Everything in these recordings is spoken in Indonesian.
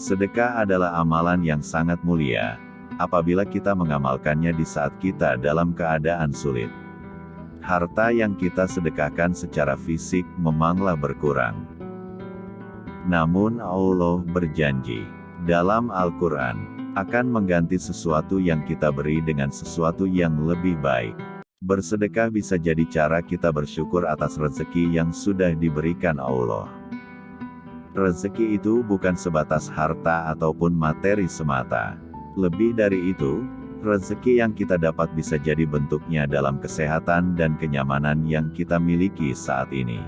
Sedekah adalah amalan yang sangat mulia, apabila kita mengamalkannya di saat kita dalam keadaan sulit. Harta yang kita sedekahkan secara fisik memanglah berkurang. Namun Allah berjanji, dalam Al-Quran, akan mengganti sesuatu yang kita beri dengan sesuatu yang lebih baik. Bersedekah bisa jadi cara kita bersyukur atas rezeki yang sudah diberikan Allah. Rezeki itu bukan sebatas harta ataupun materi semata. Lebih dari itu, rezeki yang kita dapat bisa jadi bentuknya dalam kesehatan dan kenyamanan yang kita miliki saat ini.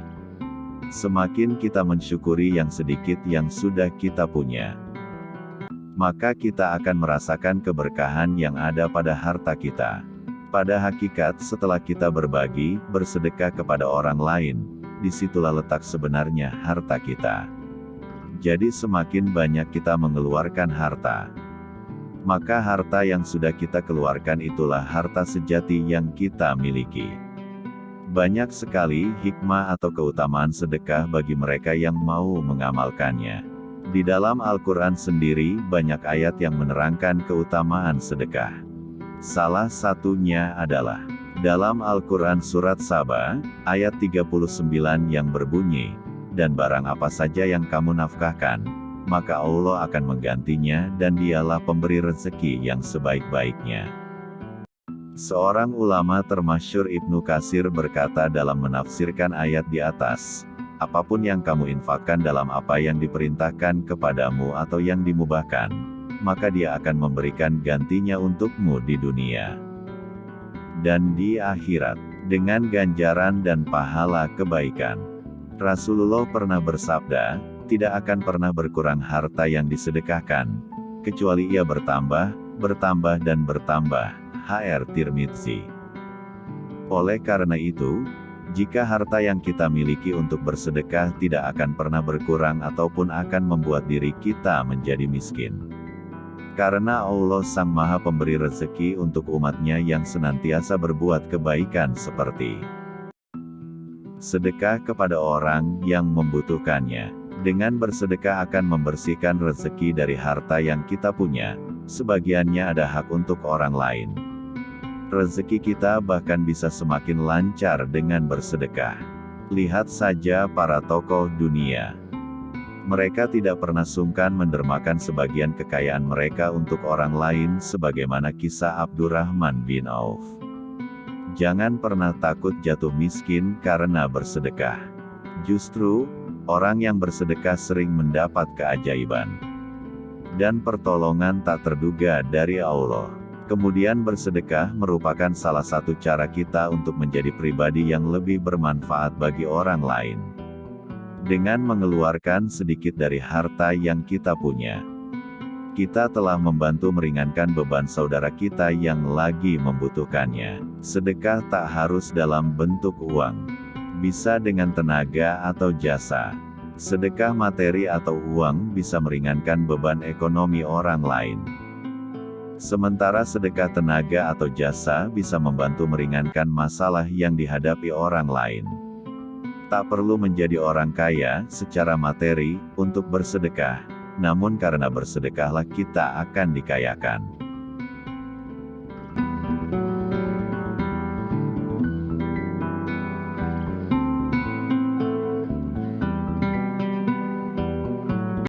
Semakin kita mensyukuri yang sedikit yang sudah kita punya, maka kita akan merasakan keberkahan yang ada pada harta kita. Pada hakikat, setelah kita berbagi, bersedekah kepada orang lain, disitulah letak sebenarnya harta kita. Jadi semakin banyak kita mengeluarkan harta, maka harta yang sudah kita keluarkan itulah harta sejati yang kita miliki. Banyak sekali hikmah atau keutamaan sedekah bagi mereka yang mau mengamalkannya. Di dalam Al-Quran sendiri banyak ayat yang menerangkan keutamaan sedekah. Salah satunya adalah dalam Al-Quran surat Saba, ayat 39 yang berbunyi, "Dan barang apa saja yang kamu nafkahkan, maka Allah akan menggantinya dan dialah pemberi rezeki yang sebaik-baiknya." Seorang ulama termasyhur Ibnu Katsir berkata dalam menafsirkan ayat di atas, "Apapun yang kamu infakkan dalam apa yang diperintahkan kepadamu atau yang dimubahkan, maka Dia akan memberikan gantinya untukmu di dunia dan di akhirat, dengan ganjaran dan pahala kebaikan." Rasulullah pernah bersabda, "Tidak akan pernah berkurang harta yang disedekahkan, kecuali ia bertambah, bertambah dan bertambah." HR Tirmidzi. Oleh karena itu, jika harta yang kita miliki untuk bersedekah tidak akan pernah berkurang ataupun akan membuat diri kita menjadi miskin. Karena Allah Sang Maha Pemberi rezeki untuk umatnya yang senantiasa berbuat kebaikan seperti sedekah kepada orang yang membutuhkannya. Dengan bersedekah akan membersihkan rezeki dari harta yang kita punya, sebagiannya ada hak untuk orang lain. Rezeki kita bahkan bisa semakin lancar dengan bersedekah. Lihat saja para tokoh dunia. Mereka tidak pernah sungkan mendermakan sebagian kekayaan mereka untuk orang lain sebagaimana kisah Abdurrahman bin Auf. Jangan pernah takut jatuh miskin karena bersedekah. Justru, orang yang bersedekah sering mendapat keajaiban dan pertolongan tak terduga dari Allah. Kemudian bersedekah merupakan salah satu cara kita untuk menjadi pribadi yang lebih bermanfaat bagi orang lain. Dengan mengeluarkan sedikit dari harta yang kita punya, kita telah membantu meringankan beban saudara kita yang lagi membutuhkannya. Sedekah tak harus dalam bentuk uang. Bisa dengan tenaga atau jasa. Sedekah materi atau uang bisa meringankan beban ekonomi orang lain. Sementara sedekah tenaga atau jasa bisa membantu meringankan masalah yang dihadapi orang lain. Tak perlu menjadi orang kaya secara materi untuk bersedekah, namun karena bersedekahlah kita akan dikayakan.